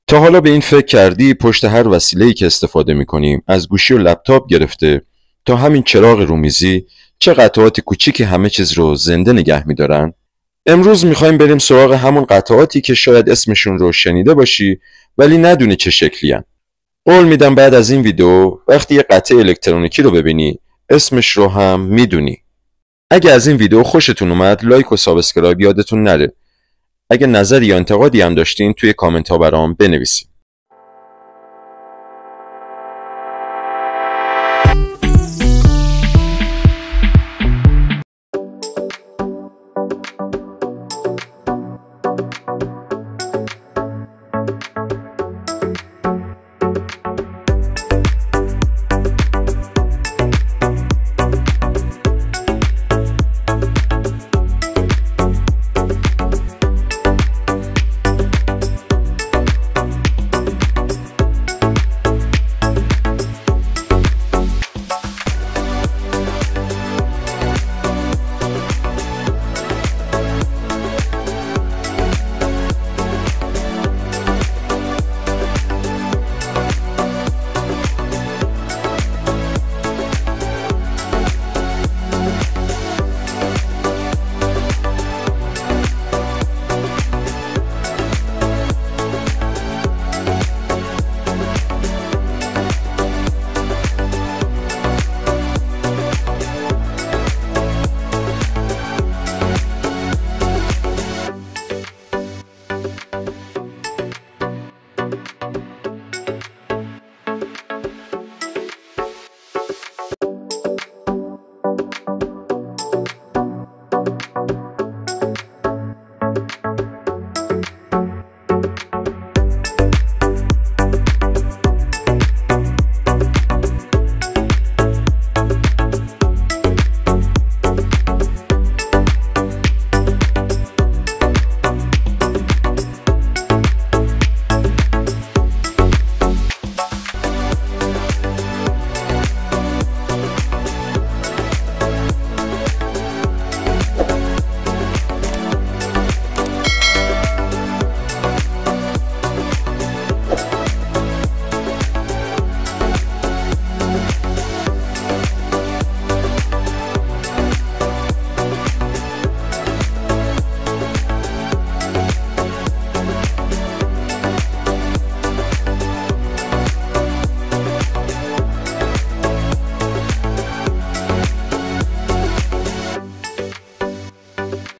تا حالا به این فکر کردی پشت هر وسیله‌ای که استفاده می‌کنیم، از گوشی و لپتاپ گرفته تا همین چراغ رومیزی، چه قطعات کوچیکی همه چیز رو زنده نگه می‌دارن؟ امروز می‌خوایم بریم سراغ همون قطعاتی که شاید اسمشون رو شنیده باشی ولی ندونی چه شکلی‌ان. قول میدم بعد از این ویدیو وقتی یه قطعه الکترونیکی رو ببینی اسمش رو هم میدونی. اگه از این ویدیو خوشتون اومد لایک و سابسکرایب یادتون نره. اگه نظری یا انتقادی هم داشتین توی کامنت ها برام بنویسید.